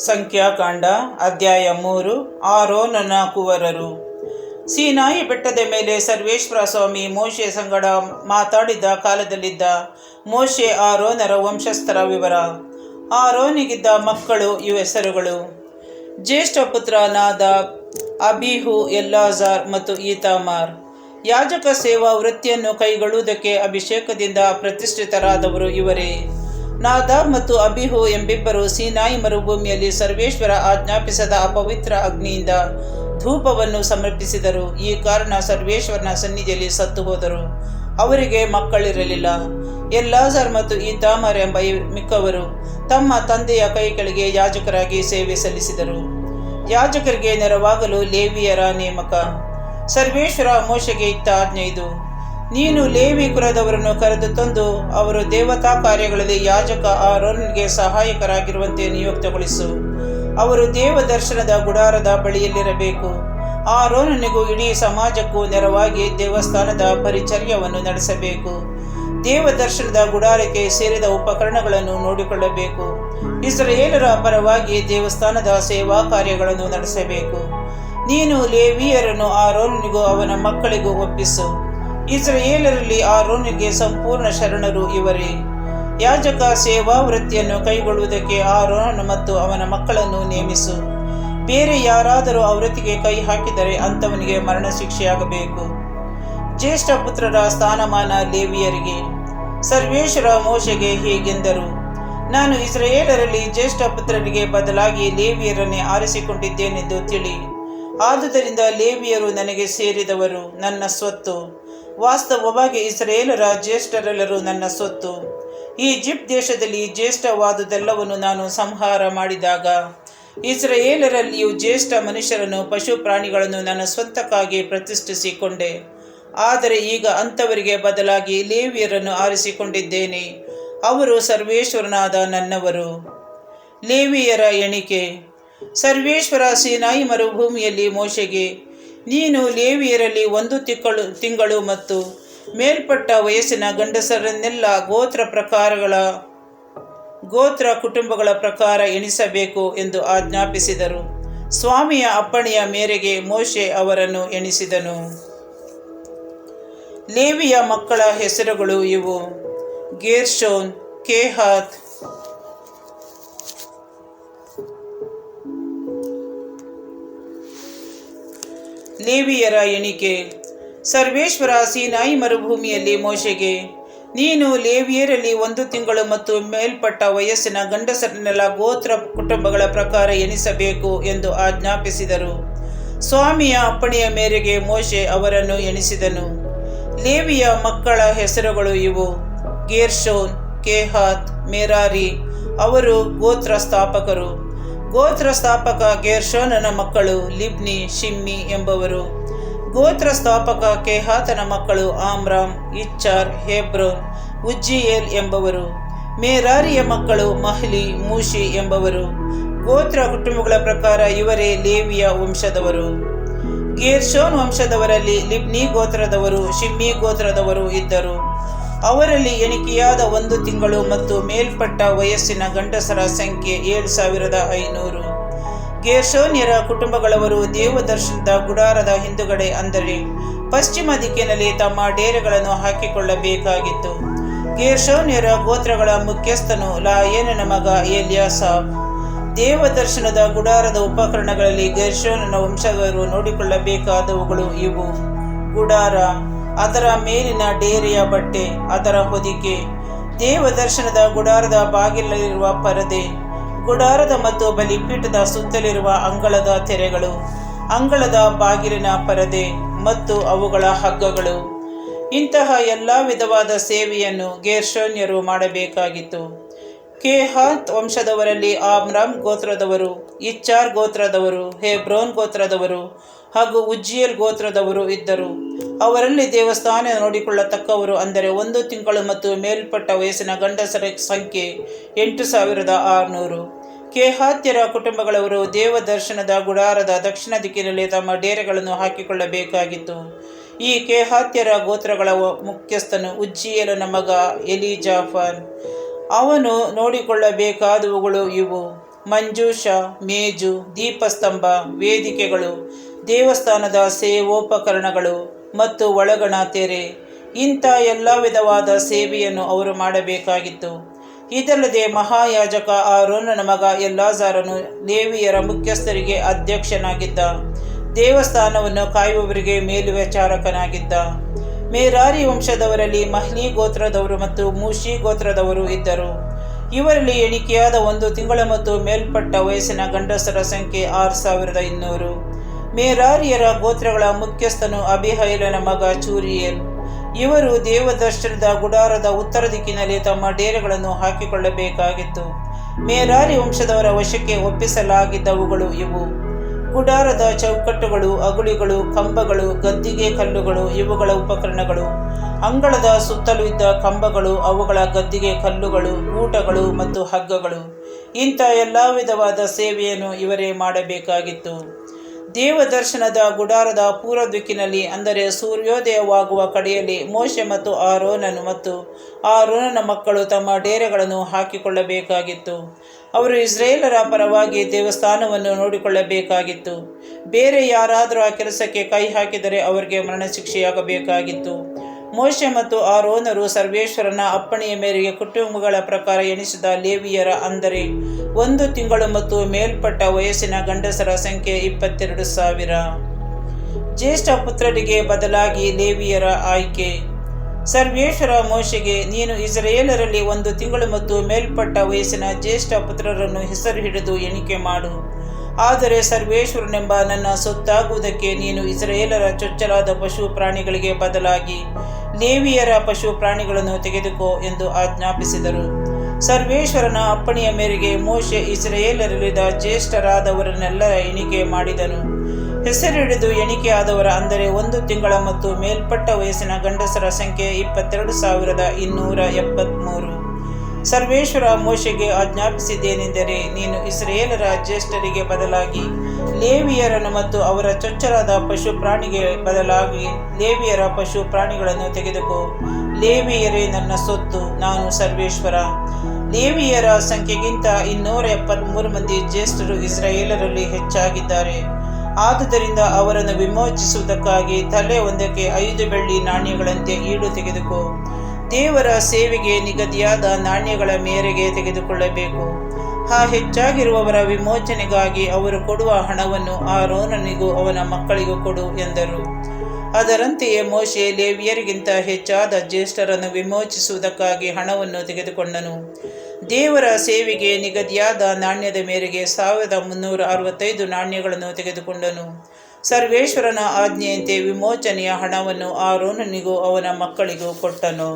ಸಂಖ್ಯಾಕಾಂಡ ಅಧ್ಯಾಯ 3. ಆರೋನನ ಕುವರರು. ಸೀನಾಯಿ ಬೆಟ್ಟದ ಮೇಲೆ ಸರ್ವೇಶ್ವರ ಸ್ವಾಮಿ ಮೋಶೆ ಸಂಗಡ ಮಾತಾಡಿದ ಕಾಲದಲ್ಲಿದ್ದ ಮೋಶೆ ಆರೋನರ ವಂಶಸ್ಥರ ವಿವರ. ಆರೋನಿಗಿದ್ದ ಮಕ್ಕಳು ಇವ ಹೆಸರುಗಳು: ಜ್ಯೇಷ್ಠ ಪುತ್ರ ನಾದಾಬ್, ಅಬೀಹು, ಎಲ್ಲಾಜಾರ್ ಮತ್ತು ಈತಾಮಾರ್. ಯಾಜಕ ಸೇವಾ ವೃತ್ತಿಯನ್ನು ಕೈಗೊಳ್ಳುವುದಕ್ಕೆ ಅಭಿಷೇಕದಿಂದ ಪ್ರತಿಷ್ಠಿತರಾದವರು ಇವರೇ. ನಾದಾಬ್ ಮತ್ತು ಅಬೀಹು ಎಂಬಿಬ್ಬರು ಸೀನಾಯಿ ಮರುಭೂಮಿಯಲ್ಲಿ ಸರ್ವೇಶ್ವರ ಆಜ್ಞಾಪಿಸದ ಅಪವಿತ್ರ ಅಗ್ನಿಯಿಂದ ಧೂಪವನ್ನು ಸಮರ್ಪಿಸಿದರು. ಈ ಕಾರಣ ಸರ್ವೇಶ್ವರನ ಸನ್ನಿಧಿಯಲ್ಲಿ ಸತ್ತು ಹೋದರು. ಅವರಿಗೆ ಮಕ್ಕಳಿರಲಿಲ್ಲ. ಎಲ್ಲಾಜಾರ್ ಮತ್ತು ಈತಾಮಾರ್ ಎಂಬ ಮಿಕ್ಕವರು ತಮ್ಮ ತಂದೆಯ ಕೈ ಕೆಳಗೆ ಯಾಜಕರಾಗಿ ಸೇವೆ ಸಲ್ಲಿಸಿದರು. ಯಾಜಕರಿಗೆ ನೆರವಾಗಲು ಲೇವಿಯರ ನೇಮಕ. ಸರ್ವೇಶ್ವರ ಮೋಶೆಗೆ ಇತ್ತ ಆಜ್ಞೆ ಇದು: ನೀನು ಲೇವಿ ಕುಲದವರನ್ನು ಕರೆದು ತಂದು ಅವರು ದೇವತಾ ಕಾರ್ಯಗಳಲ್ಲಿ ಯಾಜಕ ಆರೋನನಿಗೆ ಸಹಾಯಕರಾಗಿರುವಂತೆ ನಿಯುಕ್ತಗೊಳಿಸು. ಅವರು ದೇವದರ್ಶನದ ಗುಡಾರದ ಬಳಿಯಲ್ಲಿರಬೇಕು. ಆರೋನನಿಗೂ ಇಡೀ ಸಮಾಜಕ್ಕೂ ನೆರವಾಗಿ ದೇವಸ್ಥಾನದ ಪರಿಚರ್ಯವನ್ನು ನಡೆಸಬೇಕು. ದೇವದರ್ಶನದ ಗುಡಾರಕ್ಕೆ ಸೇರಿದ ಉಪಕರಣಗಳನ್ನು ನೋಡಿಕೊಳ್ಳಬೇಕು. ಇಸ್ರಾಯೇಲರ ಪರವಾಗಿ ದೇವಸ್ಥಾನದ ಸೇವಾ ಕಾರ್ಯಗಳನ್ನು ನಡೆಸಬೇಕು. ನೀನು ಲೇವಿಯರನ್ನು ಆರೋನನಿಗೂ ಅವನ ಮಕ್ಕಳಿಗೂ ಒಪ್ಪಿಸು. ಇಸ್ರಾಯೇಲರಲ್ಲಿ ಆರೋನಿಗೆ ಸಂಪೂರ್ಣ ಶರಣರು ಇವರೇ. ಯಾಜಕ ಸೇವಾ ವೃತ್ತಿಯನ್ನು ಕೈಗೊಳ್ಳುವುದಕ್ಕೆ ಆರೋನನು ಮತ್ತು ಅವನ ಮಕ್ಕಳನ್ನು ನೇಮಿಸು. ಬೇರೆ ಯಾರಾದರೂ ಆ ವೃತ್ತಿಗೆ ಕೈ ಹಾಕಿದರೆ ಅಂಥವನಿಗೆ ಮರಣ ಶಿಕ್ಷೆಯಾಗಬೇಕು. ಜ್ಯೇಷ್ಠ ಪುತ್ರರ ಸ್ಥಾನಮಾನ ಲೇವಿಯರಿಗೆ. ಸರ್ವೇಶ್ವರ ಮೋಶೆಗೆ ಹೀಗೆಂದರು: ನಾನು ಇಸ್ರಾಯೇಲರಲ್ಲಿ ಜ್ಯೇಷ್ಠ ಪುತ್ರರಿಗೆ ಬದಲಾಗಿ ಲೇವಿಯರನ್ನೇ ಆರಿಸಿಕೊಂಡಿದ್ದೇನೆಂದು ತಿಳಿ. ಆದುದರಿಂದ ಲೇವಿಯರು ನನಗೆ ಸೇರಿದವರು, ನನ್ನ ಸ್ವತ್ತು. ವಾಸ್ತವವಾಗಿ ಇಸ್ರಾಯೇಲರ ಜ್ಯೇಷ್ಠರೆಲ್ಲರೂ ನನ್ನ ಸ್ವತ್ತು. ಈಜಿಪ್ಟ್ ದೇಶದಲ್ಲಿ ಜ್ಯೇಷ್ಠವಾದುದೆಲ್ಲವನ್ನು ನಾನು ಸಂಹಾರ ಮಾಡಿದಾಗ ಇಸ್ರಾಯೇಲರಲ್ಲಿಯೂ ಜ್ಯೇಷ್ಠ ಮನುಷ್ಯರನ್ನು, ಪಶು ಪ್ರಾಣಿಗಳನ್ನು ನನ್ನ ಸ್ವಂತಕ್ಕಾಗಿ ಪ್ರತಿಷ್ಠಿಸಿಕೊಂಡೆ. ಆದರೆ ಈಗ ಅಂಥವರಿಗೆ ಬದಲಾಗಿ ಲೇವಿಯರನ್ನು ಆರಿಸಿಕೊಂಡಿದ್ದೇನೆ. ಅವರು ಸರ್ವೇಶ್ವರನಾದ ನನ್ನವರು. ಲೇವಿಯರ ಎಣಿಕೆ. ಸರ್ವೇಶ್ವರ ಸೀನಾಯಿ ಮರುಭೂಮಿಯಲ್ಲಿ ಮೋಶೆಗೆ, ನೀನು ಲೇವಿಯರಲ್ಲಿ 1 ತಿಂಗಳು ಮತ್ತು ಮೇಲ್ಪಟ್ಟ ವಯಸ್ಸಿನ ಗಂಡಸರನ್ನೆಲ್ಲ ಗೋತ್ರ ಕುಟುಂಬಗಳ ಪ್ರಕಾರ ಎಣಿಸಬೇಕು ಎಂದು ಆಜ್ಞಾಪಿಸಿದರು. ಸ್ವಾಮಿಯ ಅಪ್ಪಣೆಯ ಮೇರೆಗೆ ಮೋಶೆ ಅವರನ್ನು ಎಣಿಸಿದನು. ಲೇವಿಯ ಮಕ್ಕಳ ಹೆಸರುಗಳು ಇವು: ಗೇರ್ಷೋನ್, ಕೇಹಾತ್, ಲೇವಿಯರ ಎಣಿಕೆ. ಸರ್ವೇಶ್ವರ ಸೀನಾಯಿ ಮರುಭೂಮಿಯಲ್ಲಿ ಮೋಶೆಗೆ, ನೀನು ಲೇವಿಯರಲ್ಲಿ 1 ತಿಂಗಳು ಮತ್ತು ಮೇಲ್ಪಟ್ಟ ವಯಸ್ಸಿನ ಗಂಡಸರನ್ನೆಲ್ಲ ಗೋತ್ರ ಕುಟುಂಬಗಳ ಪ್ರಕಾರ ಎಣಿಸಬೇಕು ಎಂದು ಆಜ್ಞಾಪಿಸಿದರು. ಸ್ವಾಮಿಯ ಅಪ್ಪಣೆಯ ಮೇರೆಗೆ ಮೋಶೆ ಅವರನ್ನು ಎಣಿಸಿದನು. ಲೇವಿಯ ಮಕ್ಕಳ ಹೆಸರುಗಳು ಇವು: ಗೇರ್ಷೋನ್, ಕೇಹಾತ್, ಮೆರಾರಿ. ಅವರು ಗೋತ್ರ ಸ್ಥಾಪಕರು. ಗೋತ್ರ ಸ್ಥಾಪಕ ಗೇರ್ಷೋನನ ಮಕ್ಕಳು ಲಿಬ್ನಿ, ಶಿಮ್ಮಿ ಎಂಬವರು. ಗೋತ್ರ ಸ್ಥಾಪಕ ಕೇಹಾತನ ಮಕ್ಕಳು ಆಮ್ರಾಮ್, ಇಚ್ಚಾರ್, ಹೆಬ್ರೋನ್, ಉಜ್ಜಿಯೇಲ್ ಎಂಬವರು. ಮೆರಾರಿಯ ಮಕ್ಕಳು ಮಹ್ಲಿ, ಮೂಷಿ ಎಂಬವರು. ಗೋತ್ರ ಕುಟುಂಬಗಳ ಪ್ರಕಾರ ಇವರೇ ಲೇವಿಯ ವಂಶದವರು. ಗೇರ್ಷೋನ್ ವಂಶದವರಲ್ಲಿ ಲಿಬ್ನಿ ಗೋತ್ರದವರು, ಶಿಮ್ಮಿ ಗೋತ್ರದವರು ಇದ್ದರು. ಅವರಲ್ಲಿ ಎಣಿಕೆಯಾದ 1 ತಿಂಗಳು ಮತ್ತು ಮೇಲ್ಪಟ್ಟ ವಯಸ್ಸಿನ ಗಂಡಸರ ಸಂಖ್ಯೆ 7500. ಗೇರ್ಷೋನ್ಯರ ಕುಟುಂಬಗಳವರು ದೇವದರ್ಶನದ ಗುಡಾರದ ಹಿಂದುಗಡೆ, ಅಂದರೆ ಪಶ್ಚಿಮ ದಿಕ್ಕಿನಲ್ಲಿ ತಮ್ಮ ಡೇರೆಗಳನ್ನು ಹಾಕಿಕೊಳ್ಳಬೇಕಾಗಿತ್ತು. ಗೇರ್ಷೋನ್ಯರ ಗೋತ್ರಗಳ ಮುಖ್ಯಸ್ಥನು ಲಾಯೇನನ ಮಗ ಎಲ್ಯಾಸಾಫ್. ದೇವದರ್ಶನದ ಗುಡಾರದ ಉಪಕರಣಗಳಲ್ಲಿ ಗೇರ್ಷೋನನ ವಂಶದವರು ನೋಡಿಕೊಳ್ಳಬೇಕಾದವುಗಳು ಇವು: ಗುಡಾರ, ಅದರ ಮೇಲಿನ ಡೇರೆಯ ಬಟ್ಟೆ, ಅದರ ಹೊದಿಕೆ, ದೇವದರ್ಶನದ ಗುಡಾರದ ಬಾಗಿಲಲ್ಲಿರುವ ಪರದೆ, ಗುಡಾರದ ಮತ್ತು ಬಲಿಪೀಠದ ಸುತ್ತಲಿರುವ ಅಂಗಳದ ತೆರೆಗಳು, ಅಂಗಳದ ಬಾಗಿಲಿನ ಪರದೆ ಮತ್ತು ಅವುಗಳ ಹಗ್ಗಗಳು. ಇಂತಹ ಎಲ್ಲ ವಿಧವಾದ ಸೇವೆಯನ್ನು ಗೇರ್ಷೋನ್ಯರು ಮಾಡಬೇಕಾಗಿತ್ತು. ಕೇಹಾತ್ ವಂಶದವರಲ್ಲಿ ಆಮ್ರಾಮ್ ಗೋತ್ರದವರು, ಇಚ್ಚಾರ್ ಗೋತ್ರದವರು, ಹೆಬ್ರೋನ್ ಗೋತ್ರದವರು ಹಾಗೂ ಉಜ್ಜಿಯೇಲ್ ಗೋತ್ರದವರು ಇದ್ದರು. ಅವರಲ್ಲಿ ದೇವಸ್ಥಾನ ನೋಡಿಕೊಳ್ಳತಕ್ಕವರು, ಅಂದರೆ 1 ತಿಂಗಳು ಮತ್ತು ಮೇಲ್ಪಟ್ಟ ವಯಸ್ಸಿನ ಗಂಡಸರ ಸಂಖ್ಯೆ 8600. ಕೇಹಾತ್ಯರ ಕುಟುಂಬಗಳವರು ದೇವದರ್ಶನದ ಗುಡಾರದ ದಕ್ಷಿಣ ದಿಕ್ಕಿನಲ್ಲಿ ತಮ್ಮ ಡೇರೆಗಳನ್ನು ಹಾಕಿಕೊಳ್ಳಬೇಕಾಗಿತ್ತು. ಈ ಕೇಹಾತ್ಯರ ಗೋತ್ರಗಳ ಮುಖ್ಯಸ್ಥನು ಉಜ್ಜಿಯೇಲನ ಮಗ ಎಲಿಜಾಫನ್. ಅವನು ನೋಡಿಕೊಳ್ಳಬೇಕಾದವುಗಳು ಇವು: ಮಂಜೂಷ, ಮೇಜು, ದೀಪಸ್ತಂಭ, ವೇದಿಕೆಗಳು, ದೇವಸ್ಥಾನದ ಸೇವೋಪಕರಣಗಳು ಮತ್ತು ಒಳಗಣ ತೆರೆ, ಇಂಥ ಎಲ್ಲ ವಿಧವಾದ ಸೇವೆಯನ್ನು ಅವರು ಮಾಡಬೇಕಾಗಿತ್ತು. ಇದಲ್ಲದೆ ಮಹಾಯಾಜಕ ಆರೋನನ ಮಗ ಎಲ್ಲಾಜಾರನು ಲೇವಿಯರ ಮುಖ್ಯಸ್ಥರಿಗೆ ಅಧ್ಯಕ್ಷನಾಗಿದ್ದ. ದೇವಸ್ಥಾನವನ್ನು ಕಾಯುವವರಿಗೆ ಮೇಲ್ವಿಚಾರಕನಾಗಿದ್ದ. ಮೆರಾರಿ ವಂಶದವರಲ್ಲಿ ಮಹ್ಲಿ ಗೋತ್ರದವರು ಮತ್ತು ಮೂಷಿ ಗೋತ್ರದವರು ಇದ್ದರು. ಇವರಲ್ಲಿ ಎಣಿಕೆಯಾದ 1 ತಿಂಗಳ ಮತ್ತು ಮೇಲ್ಪಟ್ಟ ವಯಸ್ಸಿನ ಗಂಡಸರ ಸಂಖ್ಯೆ 6200. ಮೆರಾರಿಯರ ಗೋತ್ರಗಳ ಮುಖ್ಯಸ್ಥನು ಅಬಿಹೈಲನ ಮಗ ಚೂರಿಯೇಲ್. ಇವರು ದೇವದರ್ಶನದ ಗುಡಾರದ ಉತ್ತರ ದಿಕ್ಕಿನಲ್ಲಿ ತಮ್ಮ ಡೇರೆಗಳನ್ನು ಹಾಕಿಕೊಳ್ಳಬೇಕಾಗಿತ್ತು. ಮೆರಾರಿ ವಂಶದವರ ವಶಕ್ಕೆ ಒಪ್ಪಿಸಲಾಗಿದ್ದವುಗಳು ಇವು: ಗುಡಾರದ ಚೌಕಟ್ಟುಗಳು, ಅಗುಳಿಗಳು, ಕಂಬಗಳು, ಗದ್ದಿಗೆ ಕಲ್ಲುಗಳು, ಇವುಗಳ ಉಪಕರಣಗಳು, ಅಂಗಳದ ಸುತ್ತಲೂ ಇದ್ದ ಕಂಬಗಳು, ಅವುಗಳ ಗದ್ದಿಗೆ ಕಲ್ಲುಗಳು, ಗೂಟಗಳು ಮತ್ತು ಹಗ್ಗಗಳು. ಇಂಥ ಎಲ್ಲ ವಿಧವಾದ ಸೇವೆಯನ್ನು ಇವರೇ ಮಾಡಬೇಕಾಗಿತ್ತು. ದೇವದರ್ಶನದ ಗುಡಾರದ ಪೂರ್ವ ದಿಕ್ಕಿನಲ್ಲಿ, ಅಂದರೆ ಸೂರ್ಯೋದಯವಾಗುವ ಕಡೆಯಲ್ಲಿ, ಮೋಶೆ ಮತ್ತು ಆರೋನನು ಮತ್ತು ಆರೋನನ ಮಕ್ಕಳು ತಮ್ಮ ಡೇರೆಗಳನ್ನು ಹಾಕಿಕೊಳ್ಳಬೇಕಾಗಿತ್ತು. ಅವರು ಇಸ್ರಾಯೇಲರ ಪರವಾಗಿ ದೇವಸ್ಥಾನವನ್ನು ನೋಡಿಕೊಳ್ಳಬೇಕಾಗಿತ್ತು. ಬೇರೆ ಯಾರಾದರೂ ಆ ಕೆಲಸಕ್ಕೆ ಕೈ ಹಾಕಿದರೆ ಅವರಿಗೆ ಮರಣಶಿಕ್ಷೆಯಾಗಬೇಕಾಗಿತ್ತು. ಮೋಶೆ ಮತ್ತು ಆರೋನರು ಸರ್ವೇಶ್ವರನ ಅಪ್ಪಣೆಯ ಮೇರೆಗೆ ಕುಟುಂಬಗಳ ಪ್ರಕಾರ ಎಣಿಸಿದ ಲೇವಿಯರ, ಅಂದರೆ 1 ತಿಂಗಳು ಮತ್ತು ಮೇಲ್ಪಟ್ಟ ವಯಸ್ಸಿನ ಗಂಡಸರ ಸಂಖ್ಯೆ 22,000. ಜ್ಯೇಷ್ಠ ಪುತ್ರರಿಗೆ ಬದಲಾಗಿ ಲೇವಿಯರ ಆಯ್ಕೆ. ಸರ್ವೇಶ್ವರ ಮೋಶೆಗೆ, ನೀನು ಇಸ್ರಾಯೇಲರಲ್ಲಿ 1 ತಿಂಗಳು ಮತ್ತು ಮೇಲ್ಪಟ್ಟ ವಯಸ್ಸಿನ ಜ್ಯೇಷ್ಠ ಪುತ್ರರನ್ನು ಹೆಸರು ಹಿಡಿದು ಎಣಿಕೆ ಮಾಡು. ಆದರೆ ಸರ್ವೇಶ್ವರನೆಂಬ ನನ್ನ ಸೊತ್ತಾಗುವುದಕ್ಕೆ ನೀನು ಇಸ್ರಾಯೇಲರ ಚೊಚ್ಚಲಾದ ಪಶು ಪ್ರಾಣಿಗಳಿಗೆ ಬದಲಾಗಿ ಲೇವಿಯರ ಪಶು ಪ್ರಾಣಿಗಳನ್ನು ತೆಗೆದುಕೋ ಎಂದು ಆಜ್ಞಾಪಿಸಿದರು. ಸರ್ವೇಶ್ವರನ ಅಪ್ಪಣೆಯ ಮೇರೆಗೆ ಮೋಶೆ ಇಸ್ರಾಯೇಲರಲ್ಲಿದ್ದ ಜ್ಯೇಷ್ಠರಾದವರನ್ನೆಲ್ಲ ಎಣಿಕೆ ಮಾಡಿದನು. ಹೆಸರಿಡಿದು ಎಣಿಕೆಯಾದವರ, ಅಂದರೆ 1 ತಿಂಗಳ ಮತ್ತು ಮೇಲ್ಪಟ್ಟ ವಯಸ್ಸಿನ ಗಂಡಸರ ಸಂಖ್ಯೆ 22,273. ಸರ್ವೇಶ್ವರ ಮೋಶೆಗೆ ಆಜ್ಞಾಪಿಸಿದ್ದೇನೆಂದರೆ, ನೀನು ಇಸ್ರಾಯೇಲರ ಜ್ಯೇಷ್ಠರಿಗೆ ಬದಲಾಗಿ ಲೇವಿಯರನ್ನು ಮತ್ತು ಅವರ ಚೊಚ್ಚಲಾದ ಪಶು ಪ್ರಾಣಿಗೆ ಬದಲಾಗಿ ಲೇವಿಯರ ಪಶು ಪ್ರಾಣಿಗಳನ್ನು ತೆಗೆದುಕೋ. ಲೇವಿಯರೇ ನನ್ನ ಸೊತ್ತು, ನಾನು ಸರ್ವೇಶ್ವರ. ಲೇವಿಯರ ಸಂಖ್ಯೆಗಿಂತ 273 ಮಂದಿ ಜ್ಯೇಷ್ಠರು ಇಸ್ರಾಯೇಲರಲ್ಲಿ ಹೆಚ್ಚಾಗಿದ್ದಾರೆ. ಆದುದರಿಂದ ಅವರನ್ನು ವಿಮೋಚಿಸುವುದಕ್ಕಾಗಿ ತಲೆ ಒಂದಕ್ಕೆ 5 ಬೆಳ್ಳಿ ನಾಣ್ಯಗಳಂತೆ ಈಡು ತೆಗೆದುಕೋ. ದೇವರ ಸೇವೆಗೆ ನಿಗದಿಯಾದ ನಾಣ್ಯಗಳ ಮೇರೆಗೆ ತೆಗೆದುಕೊಳ್ಳಬೇಕು. ಆ ಹೆಚ್ಚಾಗಿರುವವರ ವಿಮೋಚನೆಗಾಗಿ ಅವರು ಕೊಡುವ ಹಣವನ್ನು ಆರೋನನಿಗೂ ಅವನ ಮಕ್ಕಳಿಗೂ ಕೊಡು ಎಂದರು. ಅದರಂತೆಯೇ ಮೋಶೆ ಲೇವಿಯರಿಗಿಂತ ಹೆಚ್ಚಾದ ಜ್ಯೇಷ್ಠರನ್ನು ವಿಮೋಚಿಸುವುದಕ್ಕಾಗಿ ಹಣವನ್ನು ತೆಗೆದುಕೊಂಡನು. ದೇವರ ಸೇವೆಗೆ ನಿಗದಿಯಾದ ನಾಣ್ಯದ ಮೇರೆಗೆ 1365 ನಾಣ್ಯಗಳನ್ನು ತೆಗೆದುಕೊಂಡನು. ಸರ್ವೇಶ್ವರನ ಆಜ್ಞೆಯಂತೆ ವಿಮೋಚನೆಯ ಹಣವನ್ನು ಆರೋನನಿಗೂ ಅವನ ಮಕ್ಕಳಿಗೂ ಕೊಟ್ಟನು.